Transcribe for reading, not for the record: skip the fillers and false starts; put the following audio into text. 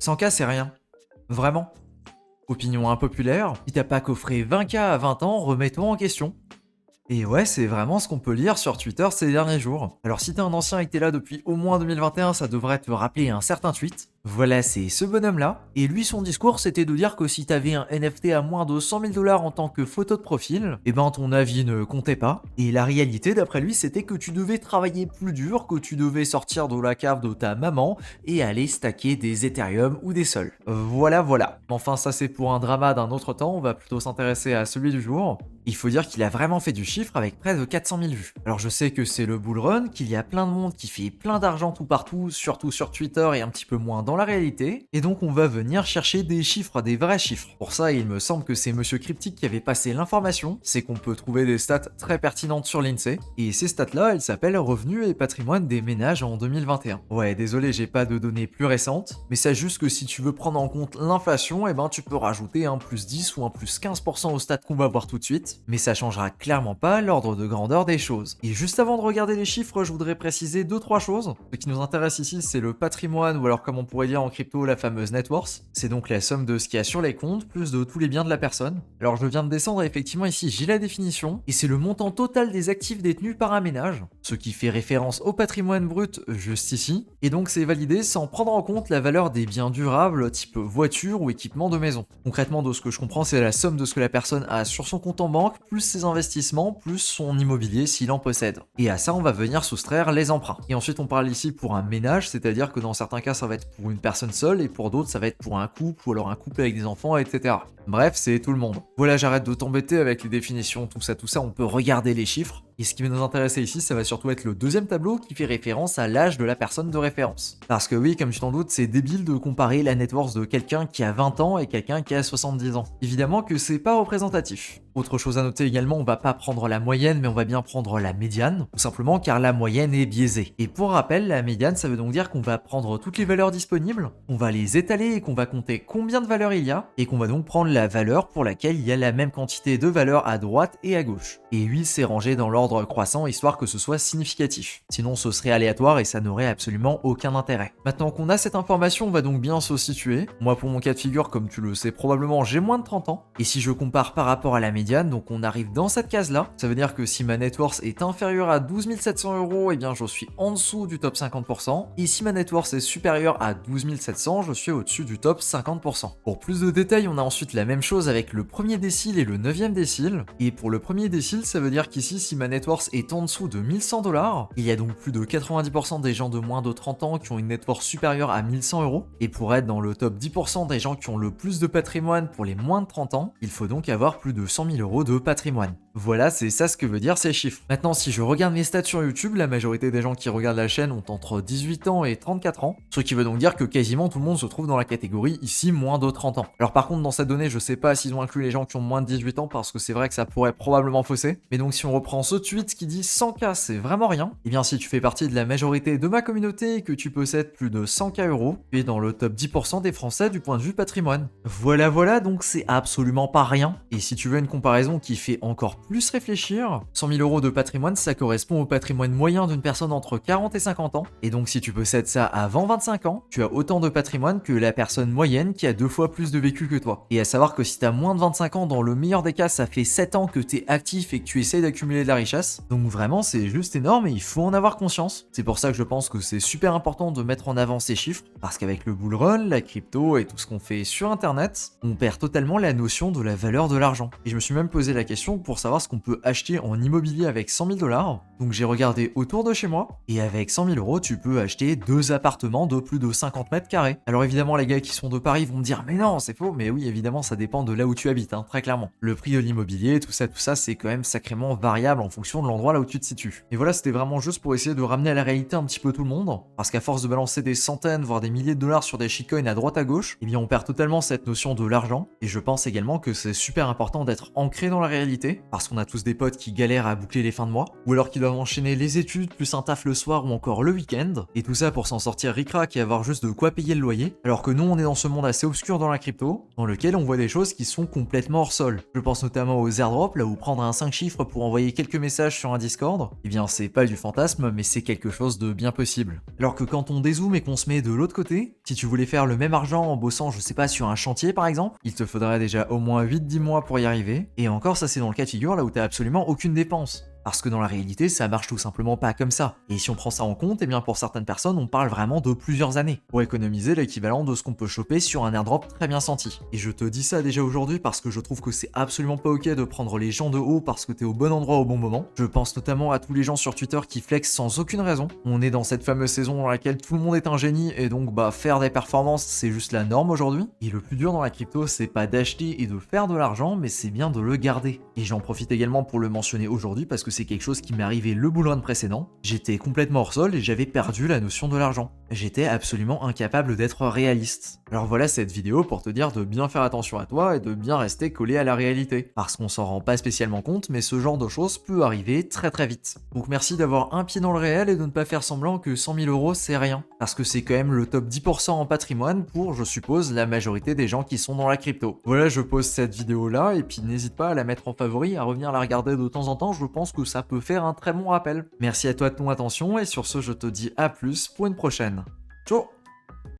100K c'est rien. Vraiment. Opinion impopulaire, si t'as pas coffré 20K à 20 ans, remets-toi en question. Et ouais, c'est vraiment ce qu'on peut lire sur Twitter ces derniers jours. Alors si t'es un ancien et que t'es là depuis au moins 2021, ça devrait te rappeler un certain tweet. Voilà, c'est ce bonhomme-là. Et lui, son discours, c'était de dire que si t'avais un NFT à moins de 100 000 $ en tant que photo de profil, eh ben ton avis ne comptait pas. Et la réalité, d'après lui, c'était que tu devais travailler plus dur, que tu devais sortir de la cave de ta maman et aller stacker des Ethereum ou des sols. Voilà, voilà. Enfin, ça c'est pour un drama d'un autre temps, on va plutôt s'intéresser à celui du jour. Il faut dire qu'il a vraiment fait du chiffre avec près de 400 000 vues. Alors je sais que c'est le bull run, qu'il y a plein de monde qui fait plein d'argent tout partout, surtout sur Twitter et un petit peu moins dans la réalité, et donc on va venir chercher des chiffres, des vrais chiffres. Pour ça, il me semble que c'est Monsieur Cryptic qui avait passé l'information, c'est qu'on peut trouver des stats très pertinentes sur l'INSEE, et ces stats-là, elles s'appellent Revenus et patrimoine des ménages en 2021. Ouais, désolé, j'ai pas de données plus récentes, mais c'est juste que si tu veux prendre en compte l'inflation, eh ben tu peux rajouter un plus 10 ou un plus 15% aux stats qu'on va voir tout de suite, mais ça changera clairement pas l'ordre de grandeur des choses. Et juste avant de regarder les chiffres, je voudrais préciser 2-3 choses. Ce qui nous intéresse ici, c'est le patrimoine, ou alors comme on pourrait dire en crypto, la fameuse net worth. C'est donc la somme de ce qu'il y a sur les comptes, plus de tous les biens de la personne. Alors je viens de descendre, et effectivement ici j'ai la définition, et c'est le montant total des actifs détenus par un ménage, ce qui fait référence au patrimoine brut juste ici, et donc c'est validé sans prendre en compte la valeur des biens durables, type voiture ou équipement de maison. Concrètement, de ce que je comprends, c'est la somme de ce que la personne a sur son compte en banque, plus ses investissements, plus son immobilier s'il en possède. Et à ça, on va venir soustraire les emprunts. Et ensuite, on parle ici pour un ménage, c'est-à-dire que dans certains cas, ça va être pour une personne seule, et pour d'autres, ça va être pour un couple, ou alors un couple avec des enfants, etc. Bref, c'est tout le monde. Voilà, j'arrête de t'embêter avec les définitions, tout ça, on peut regarder les chiffres. Et ce qui va nous intéresser ici, ça va surtout être le deuxième tableau qui fait référence à l'âge de la personne de référence. Parce que oui, comme tu t'en doutes, c'est débile de comparer la net worth de quelqu'un qui a 20 ans et quelqu'un qui a 70 ans. Évidemment que c'est pas représentatif. Autre chose à noter également, on va pas prendre la moyenne, mais on va bien prendre la médiane, tout simplement car la moyenne est biaisée. Et pour rappel, la médiane, ça veut donc dire qu'on va prendre toutes les valeurs disponibles, on va les étaler et qu'on va compter combien de valeurs il y a, et qu'on va donc prendre la valeur pour laquelle il y a la même quantité de valeurs à droite et à gauche. Et oui, c'est rangé dans l'ordre croissant, histoire que ce soit significatif. Sinon, ce serait aléatoire et ça n'aurait absolument aucun intérêt. Maintenant qu'on a cette information, on va donc bien se situer. Moi, pour mon cas de figure, comme tu le sais probablement, j'ai moins de 30 ans. Et si je compare par rapport à la médiane, donc on arrive dans cette case-là, ça veut dire que si ma net worth est inférieure à 12 700 €, eh bien je suis en dessous du top 50%. Et si ma net worth est supérieure à 12 700, je suis au-dessus du top 50%. Pour plus de détails, on a ensuite la même chose avec le premier décile et le 9e décile. Et pour le premier décile, ça veut dire qu'ici, si ma net worth est en dessous de 1100 $, il y a donc plus de 90% des gens de moins de 30 ans qui ont une net worth supérieure à 1100 €. Et pour être dans le top 10% des gens qui ont le plus de patrimoine pour les moins de 30 ans, il faut donc avoir plus de 100 000 € de patrimoine. Voilà, c'est ça ce que veut dire ces chiffres. Maintenant, si je regarde mes stats sur YouTube, la majorité des gens qui regardent la chaîne ont entre 18 ans et 34 ans, ce qui veut donc dire que quasiment tout le monde se trouve dans la catégorie ici moins de 30 ans. Alors par contre, dans cette donnée, je sais pas s'ils ont inclus les gens qui ont moins de 18 ans parce que c'est vrai que ça pourrait probablement fausser. Mais donc si on reprend ce tweet qui dit 100K c'est vraiment rien, et bien si tu fais partie de la majorité de ma communauté et que tu possèdes plus de 100K €, tu es dans le top 10% des Français du point de vue patrimoine. Voilà, donc c'est absolument pas rien. Et si tu veux une comparaison qui fait encore plus réfléchir, 100 000 € de patrimoine, ça correspond au patrimoine moyen d'une personne entre 40 et 50 ans. Et donc si tu possèdes ça avant 25 ans, tu as autant de patrimoine que la personne moyenne qui a 2 fois plus de vécu que toi. Et à savoir que si tu as moins de 25 ans, dans le meilleur des cas, ça fait 7 ans que tu es actif et que tu essayes d'accumuler de la richesse. Donc vraiment, c'est juste énorme et il faut en avoir conscience. C'est pour ça que je pense que c'est super important de mettre en avant ces chiffres, parce qu'avec le bull run, la crypto et tout ce qu'on fait sur internet, on perd totalement la notion de la valeur de l'argent. Et je me suis même posé la question pour savoir ce qu'on peut acheter en immobilier avec 100 000 $. Donc j'ai regardé autour de chez moi, et avec 100 000 €, tu peux acheter 2 appartements de plus de 50 mètres carrés. Alors évidemment, les gars qui sont de Paris vont me dire, mais non, c'est faux, mais oui, évidemment, ça dépend de là où tu habites, très clairement. Le prix de l'immobilier, tout ça, c'est quand même sacrément variable en fonction de l'endroit là où tu te situes. Et voilà, c'était vraiment juste pour essayer de ramener à la réalité un petit peu tout le monde, parce qu'à force de balancer des centaines, voire des milliers de dollars sur des shitcoins à droite à gauche, eh bien on perd totalement cette notion de l'argent, et je pense également que c'est super important d'être ancré dans la réalité, parce parce qu'on a tous des potes qui galèrent à boucler les fins de mois, ou alors qui doivent enchaîner les études plus un taf le soir ou encore le week-end, et tout ça pour s'en sortir ric-rac et avoir juste de quoi payer le loyer, alors que nous on est dans ce monde assez obscur dans la crypto, dans lequel on voit des choses qui sont complètement hors sol. Je pense notamment aux airdrops, là où prendre un 5 chiffres pour envoyer quelques messages sur un Discord, eh bien c'est pas du fantasme, mais c'est quelque chose de bien possible. Alors que quand on dézoome et qu'on se met de l'autre côté, si tu voulais faire le même argent en bossant, je sais pas, sur un chantier par exemple, il te faudrait déjà au moins 8-10 mois pour y arriver, et encore ça c'est dans le cas de figure là où t'as absolument aucune dépense. Parce que dans la réalité, ça marche tout simplement pas comme ça. Et si on prend ça en compte, eh bien pour certaines personnes, on parle vraiment de plusieurs années pour économiser l'équivalent de ce qu'on peut choper sur un airdrop très bien senti. Et je te dis ça déjà aujourd'hui parce que je trouve que c'est absolument pas ok de prendre les gens de haut parce que t'es au bon endroit au bon moment. Je pense notamment à tous les gens sur Twitter qui flexent sans aucune raison. On est dans cette fameuse saison dans laquelle tout le monde est un génie et donc faire des performances c'est juste la norme aujourd'hui. Et le plus dur dans la crypto, c'est pas d'acheter et de faire de l'argent, mais c'est bien de le garder. Et j'en profite également pour le mentionner aujourd'hui parce que c'est quelque chose qui m'est arrivé le bull run précédent. J'étais complètement hors sol et j'avais perdu la notion de l'argent. J'étais absolument incapable d'être réaliste. Alors voilà cette vidéo pour te dire de bien faire attention à toi et de bien rester collé à la réalité. Parce qu'on s'en rend pas spécialement compte, mais ce genre de choses peut arriver très très vite. Donc merci d'avoir un pied dans le réel et de ne pas faire semblant que 100 000 euros c'est rien. Parce que c'est quand même le top 10% en patrimoine pour, je suppose, la majorité des gens qui sont dans la crypto. Voilà, je pose cette vidéo là et puis n'hésite pas à la mettre en favori, à revenir la regarder de temps en temps, je pense que ça peut faire un très bon rappel. Merci à toi de ton attention et sur ce je te dis à plus pour une prochaine. Ciao.